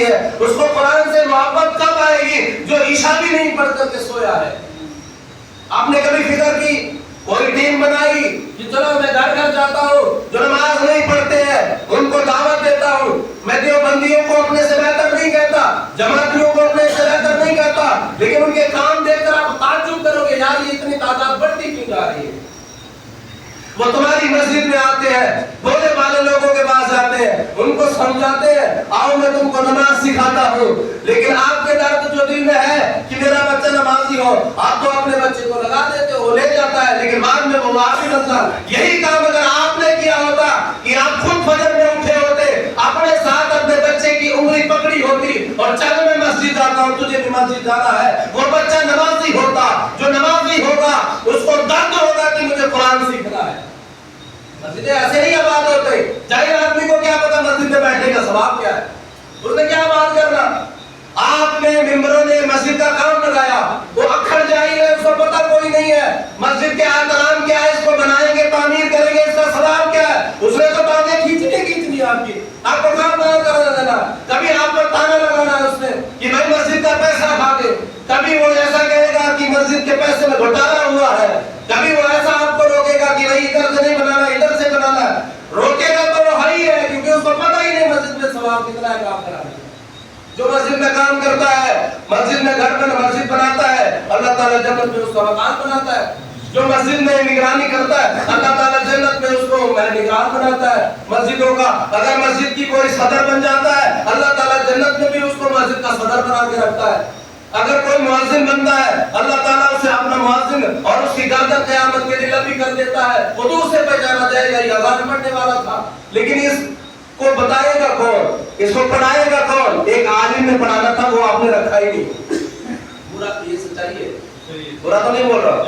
آتی ہے؟ اس کو قرآن سے محبت کب آئے گی جو عشاء بھی نہیں پڑھ کر کے سویا ہے؟ آپ نے کبھی فکر کی؟ کوئی ٹیم بنائی کہ چلو میں گھر گھر جاتا ہوں، جو نماز نہیں پڑھتے ہیں ان کو دعوت دیتا ہوں، میں دیوبندیوں کو اپنے سے بہتر نہیں کہتا، جماعتیوں کو اپنے سے بہتر نہیں کہتا، لیکن ان کے کام دیکھ کر آپ تعجب کرو گے یار یہ اتنی تعداد بڑھتی کیوں جا رہی ہے؟ وہ تمہاری مسجد میں آتے ہیں، بولے والے لوگوں کے پاس آتے ہیں، ان کو سمجھاتے ہیں آؤ میں تم کو نماز سکھاتا ہوں، لیکن آپ کے درد جو دل میں ہے کہ میرا بچہ نمازی ہو، آپ تو اپنے بچے کو لگا دیتے ہو، لے جاتا ہے، لیکن بعد میں وہ واپس رہتا۔ یہی کام اگر آپ نے کیا ہوتا کہ آپ خود فجر میں اٹھے ہوتے، اپنے ساتھ اپنے بچے کی انگلی پکڑی ہوتی اور چل میں مسجد جاتا ہوں تجھے بھی مسجد جانا ہے، وہ بچہ نمازی ہوتا، جو نمازی ہوگا اس کو درد ہوگا کہ مجھے قرآن سیکھنا ہے۔ مسجدیں ایسے نہیں آباد ہوتے، جاہل آدمی کو کیا پتا مسجد میں بیٹھنے کا ثواب کیا ہے، اس نے کیا بات کرنا؟ آپ نے ممبروں نے مسجد کا کام لگایا، وہ اکھڑ جاہل ہے، اس کو پتا کوئی نہیں ہے مسجد کے احترام کیا ہے، اس کو بنائیں گے تعمیر کریں گے اس کا ثواب کیا ہے، اس نے تو باتیں کھینچنی آپ کی، آپ کو کام نہ کرنا دینا، کبھی آپ پر تانا لگانا ہے اس نے کہ بھائی مسجد کا پیسہ کھا گئے، کبھی وہ ایسا کہے گا کہ مسجد کے پیسے میں گھوٹالا ہوا ہے، کبھی وہ ایسا آپ کو روکے گا کہ بھائی ادھر سے نہیں بنانا ادھر سے بنانا ہے، روکے گا تو وہ ہی ہے کیونکہ اس کو پتہ ہی نہیں مسجد میں ثواب کتنا ہے کام کرانے۔ جو مسجد میں کام کرتا ہے، مسجد میں گھر میں مسجد بناتا ہے، اللہ تعالیٰ جنت میں اس کا مکان بناتا ہے۔ جو مسجد میں نگرانی کرتا ہے، اللہ تعالیٰ جنت میں اس کو نگران بناتا ہے مسجدوں کا۔ اگر مسجد کی کوئی صدر بن جاتا ہے، اللہ تعالیٰ جنت میں بھی اس کو مسجد کا صدر بنا کے رکھتا ہے۔ اگر کوئی مؤذن بنتا ہے، اللہ تعالیٰ اسے اپنا مؤذن اور اس کی گردن قیامت کے لیے لمبی کر دیتا ہے، خود سے پہچانا جائے گا یہ اذان پڑھنے والا تھا۔ لیکن اس کو بتائے گا کون، اس کو پڑھائے گا کون؟ ایک عالم نے پڑھانا تھا، وہ آپ نے رکھا ہی نہیں۔ برا یہ سچائی ہے، برا تو نہیں بول رہا،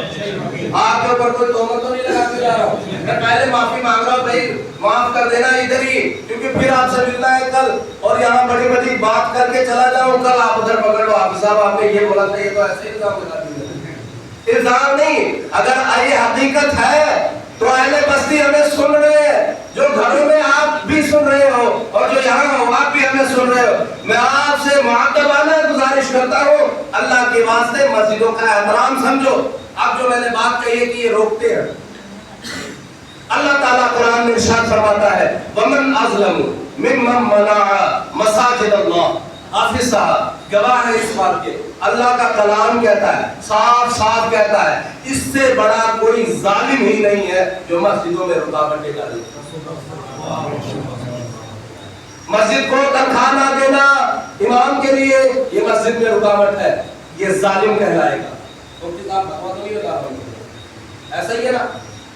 آپ کے اوپر کوئی تہمت تو نہیں لگا کے جا رہا ہوں، میں پہلے معافی مانگ رہا ہوں بھائی معاف کر دینا ادھر ہی، کیونکہ پھر آپ سے ملنا ہے کل اور یہاں بڑی بڑی بات کر کے چلا جاؤں، کل آپ ادھر پکڑ لو حافظ صاحب آپ نے یہ بولا تھا، یہ تو ایسے الزام لگا دیا۔ الزام نہیں، اگر یہ حقیقت ہے تو اہل بستی ہمیں سن رہے ہیں، جو گھروں میں آپ بھی سن رہے ہو اور جو یہاں ہو آپ بھی ہمیں سن رہے ہو، میں آپ سے مؤدبانہ گزارش کرتا ہوں اللہ کے واسطے مسجدوں کا احترام سمجھو۔ اب جو میں نے بات کہی ہے کہ یہ روکتے ہیں، اللہ تعالیٰ قرآن میں ارشاد فرماتا ہے وَمَنْ أَظْلَمُ مِمَّنْ مَنَعَ مَسَاجِدَ اللَّهِ۔ حافظ صاحب گواہ ہے اس بات کے، اللہ کا کلام کہتا ہے، صاف صاف کہتا ہے، اس سے بڑا کوئی ظالم ہی نہیں ہے جو مسجدوں میں رکاوٹیں ڈالے۔ مسجد کو تنخواہ نہ دینا امام کے لیے یہ مسجد میں رکاوٹ ہے، یہ ظالم کہلائے گا۔ تو کتاب بکوا تو نہیں بتا رہا، ایسا ہی ہے نا،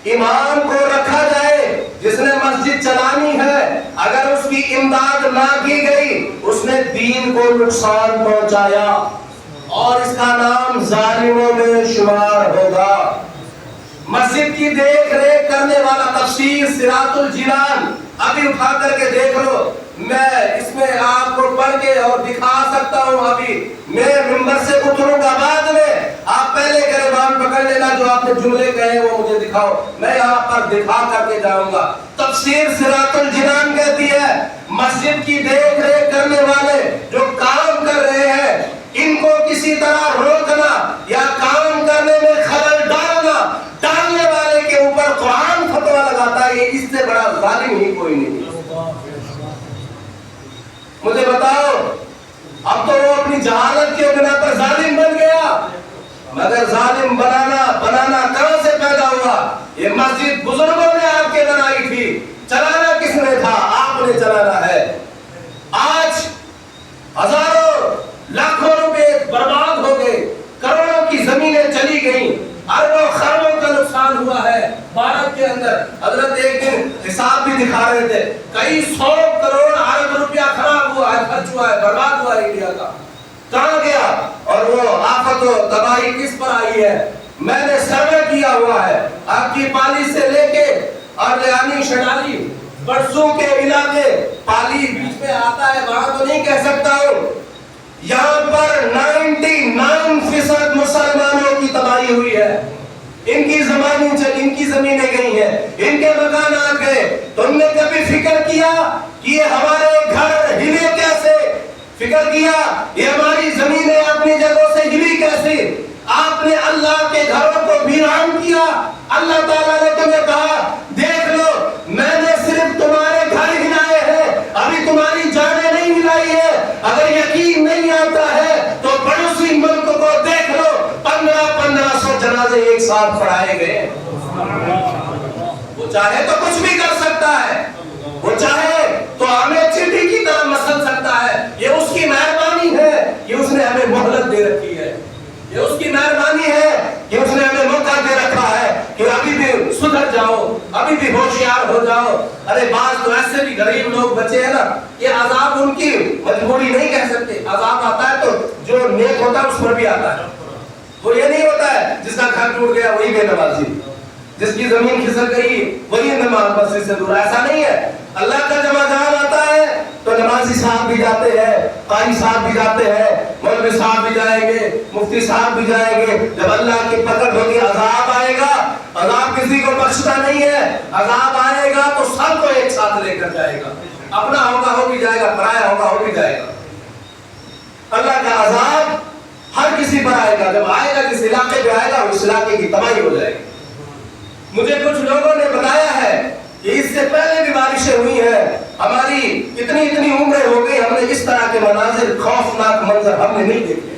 امام کو رکھا جائے جس نے مسجد چلانی ہے، اگر اس کی امداد نہ کی گئی اس نے دین کو نقصان پہنچایا اور اس کا نام ظالموں میں شمار ہوگا۔ مسجد کی دیکھ ریکھ کرنے والا تفسیر صراط الجنان ابھی اٹھا کر کے دیکھ لو، میں اس میں آپ کو پڑھ کے اور دکھا سکتا ہوں، ابھی میں ممبر سے اتروں گا بعد میں، آپ پہلے گریبان پکڑ لینا جو آپ نے جملے کہے وہ مجھے دکھاؤ، میں یہاں پر دکھا کر کے جاؤں گا۔ تفسیر صراط الجنان کہتی ہے مسجد کی دیکھ ریکھ کرنے والے جو کام کر رہے ہیں ان کو کسی طرح روکنا یا کام کرنے میں خلل ڈالنے والے کے اوپر قرآن فتویٰ لگاتا ہے، یہ اس سے بڑا ظالم ہی کوئی نہیں۔ مجھے بتاؤ، اب تو وہ اپنی جہالت کے بنا پر ظالم بن گیا، مگر ظالم بنانا کہاں سے پیدا ہوا؟ یہ مسجد بزرگوں نے آپ کے بنائی تھی، چلانا کس نے تھا؟ آپ نے چلانا ہے۔ آج ہزاروں لاکھوں روپے برباد ہو گئے، کروڑوں کی زمینیں چلی گئیں، اربوں خربوں کا نقصان ہوا ہے بھارت کے اندر۔ حضرت ایک دن حساب بھی دکھا رہے تھے، کئی 100 کروڑ ارب روپیہ خراب ہوا ہے، خرچ ہوا ہے، برباد ہوا ہے انڈیا کا، کہاں گیا؟ اور وہ آفت و تباہی کس پر آئی ہے؟ میں نے سروے کیا ہوا ہے، آپ کی پالی سے لے کے اور لیانی شنالی برسوں کے علاقے، پالی بیچ میں آتا ہے، وہاں تو نہیں کہہ سکتا ہوں، یہاں پر 99% مسلمانوں کی تباہی ہوئی ہے، ان کی زمینیں گئی ہیں، ان کے مکانات گئے۔ تم نے کبھی فکر کیا کہ یہ ہمارے گھر ہلے کیسے؟ فکر کیا یہ ہماری زمینیں اپنی جگہوں سے ہلی کیسے؟ آپ نے اللہ کے گھروں کو ویران کیا. اللہ تعالیٰ نے تمہیں کہا دیکھ لو میں نے صرف تمہارے گھر ہلائے ہیں, ابھی تمہاری جانیں نہیں ہلائی ہے. اگر یقین نہیں آتا ہے تو پڑوسی ملک کو دیکھ لو, 1500 جنازے ایک ساتھ پڑھائے گئے. وہ چاہے تو کچھ بھی کر سکتا ہے, وہ چاہے تو ہمیں چٹی کی طرح مسل سکتا ہے. یہ اس کی مہربانی ہے, یہ اس نے ہمیں مہلت دے رکھی ہے. یہ اس کی مہربانی ہے کہ اس نے ہمیں موقع دے رکھا ہے کہ ابھی بھی سدھر جاؤ, ابھی بھی ہوشیار ہو جاؤ. ارے بعض تو ایسے بھی غریب لوگ بچے ہیں نا, یہ عذاب ان کی مجبوری نہیں کہہ سکتے. عذاب آتا ہے تو جو نیک ہوتا ہے اس پر بھی آتا ہے. وہ یہ نہیں ہوتا ہے جس کا گھر ٹوٹ گیا وہی بے نمازی, جس کی زمین کھسک گئی وہی نماز مسجد سے دور. ایسا نہیں ہے. اللہ کا جب عذاب آتا ہے تو نمازی صاحب بھی جاتے ہیں, قاری صاحب بھی جاتے ہیں, مولوی صاحب بھی جائیں گے, مفتی صاحب بھی جائیں گے. جب اللہ کی پکڑ ہوگی عذاب آئے گا, عذاب کسی کو بخشتا نہیں ہے. عذاب آئے گا تو سب کو ایک ساتھ لے کر جائے گا. اپنا ہوگا ہو بھی جائے گا, پرایا ہوگا ہو بھی جائے گا. اللہ کا عذاب ہر کسی پر آئے گا. جب آئے گا جس علاقے پہ آئے گا اس علاقے کی تباہی ہو جائے گی. مجھے کچھ لوگوں نے بتایا ہے کہ اس سے پہلے بھی بارشیں ہوئی ہیں, ہماری اتنی عمریں ہو گئی, ہم نے اس طرح کے مناظر, خوفناک منظر ہم نے نہیں دیکھے.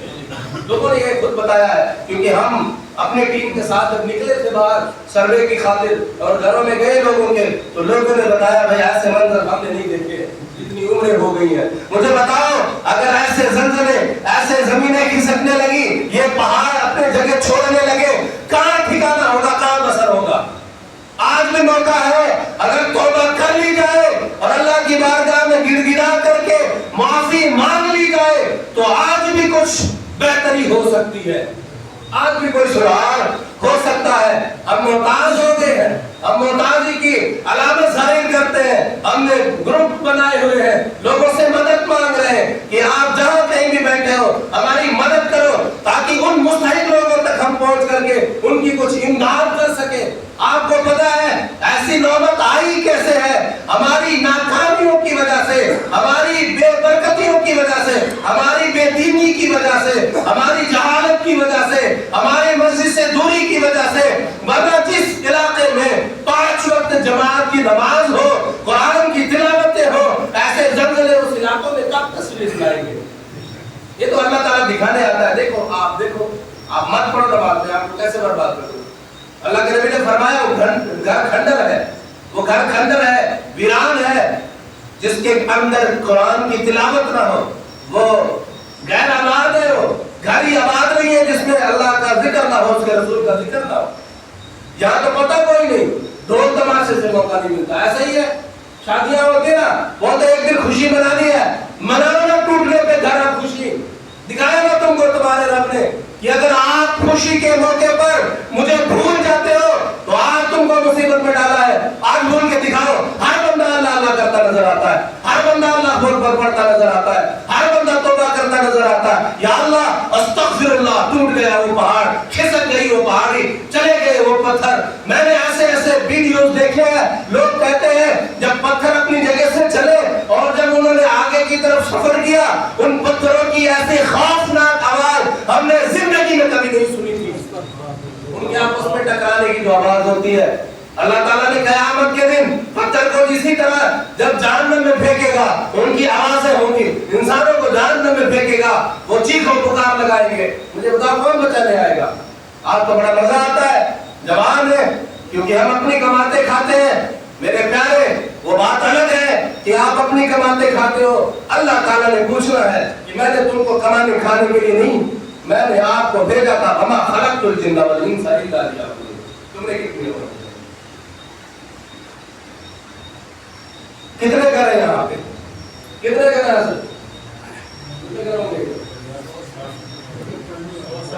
لوگوں نے یہ خود بتایا ہے, کیونکہ ہم اپنی ٹیم کے ساتھ جب نکلے تھے باہر سروے کی خاطر اور گھروں میں گئے لوگوں کے, تو لوگوں نے بتایا بھائی ایسے منظر ہم نے نہیں دیکھے, اتنی عمریں ہو گئی ہیں. مجھے بتاؤ اگر ایسے زلزلے, ایسے زمینیں کھسکنے لگی, یہ پہاڑ اپنے جگہ چھوڑنے لگے, کہاں ٹھکانا ہوگا, کہاں بسر ہوگا؟ آج بھی موقع ہے, اگر توبہ کر لی جائے اور اللہ کی بارگاہ میں گڑ گڑا کر کے معافی مانگ لی جائے تو آج بھی کچھ بہتری ہو سکتی ہے, آج بھی کوئی سدھار ہو سکتا ہے. ہم محتاج ہو گئے ہیں, ہم محتاجی کی علامت ظاہر کرتے ہیں. ہم نے گروپ بنائے ہوئے ہیں, لوگوں سے مدد مانگ رہے ہیں کہ آپ جہاں کہیں بھی بیٹھے ہو ہماری مدد کرو, تاکہ ان مستحق لوگوں تک ہم پہنچ کر کے ان کی کچھ امداد کر سکیں. آپ کو پتا ہے ایسی نوبت آئی کیسے ہے؟ ہماری ناکامیوں کی وجہ سے, ہماری بے برکتیوں کی وجہ سے, ہماری بے دینی کی وجہ سے, ہماری جہالت کی وجہ سے, ہماری مسجد سے دوری کی وجہ سے. ورنہ جس علاقے میں 5 وقت جماعت کی نماز ہو, قرآن کی تلاوتیں ہو, ایسے زلزلے اس علاقوں میں کب تصویر لائیں گے؟ یہ تو اللہ تعالیٰ دکھانے آتا ہے. دیکھو آپ مت پڑھو نماز میں, آپ کو کیسے برباد کر دو. اللہ کے نبی نے فرمایا وہ گھر کھنڈر ہے, وہ گھر کھنڈر ہے, ویران ہے, جس کے اندر قرآن کی تلاوت نہ ہو, وہ غیر آباد ہے. وہ گھر ہی آباد نہیں ہے جس میں اللہ کا ذکر نہ ہو, اس کے رسول کا ذکر نہ ہو. یہاں تو پتہ کوئی نہیں, ڈھول تماشے سے موقع نہیں ملتا. ایسا ہی ہے شادیاں ہوتی ہیں نا, وہ تو ایک دن خوشی منانی ہے, مناؤ نا ٹوٹنے پہ گھر اب خوشی. دکھایا نا تم کو تمہارے رب نے کہ اگر آپ خوشی کے موقع پر مجھے بھول جاتے ہو تو آج تم کو مصیبت میں ڈالا ہے. آج بھول کے دکھاؤ. ہر بندہ اللہ اللہ کرتا نظر آتا ہے, ہر بندہ اللہ بول پر پڑھتا نظر آتا ہے, ہر بندہ توبہ کرتا نظر آتا ہے. یا اللہ استغفر اللہ, ٹوٹ گیا وہ پہاڑ, کھسک گئی وہ پہاڑی, چلے گئے وہ پتھر. میں نے ایسے ویڈیوز دیکھے ہیں, لوگ کہتے ہیں جب پتھر اپنی جگہ سے چلے اور جب انہوں نے آگے کی طرف سفر کیا, ان پتھروں کی ایسی خوفناک آواز ہم نے زندگی میں کبھی نہیں سنی تھی. ان کے آپس میں ٹکرانے کی جو آواز ہوتی ہے, اللہ تعالیٰ نے قیامت کے دن پتھر کو اسی طرح جب جہنم میں پھینکے گا, ان کی آوازیں ہوں گی, انسانوں کو جہنم میں پھینکے گا, وہ چیخ و پکار لگائیں گے. مجھے بتاؤ کون بچانے آئے گا؟ آپ کو بڑا مزہ آتا ہے, جوان ہے, کیونکہ ہم اپنی کماتے کھاتے ہیں. میرے پیارے وہ بات الگ ہے کہ آپ اپنی کماتے کھاتے ہو. اللہ تعالیٰ نے پوچھنا ہے کہ میں نے تم کو کمانے کھانے کے لیے نہیں, میں نے آپ کو بھیجا تھا. وما خلقت الجن والانس الا لیعبدون. تم نے کتنے ہو, کتنے گھر ہیں یہاں پہ, کتنے گھر ہیں؟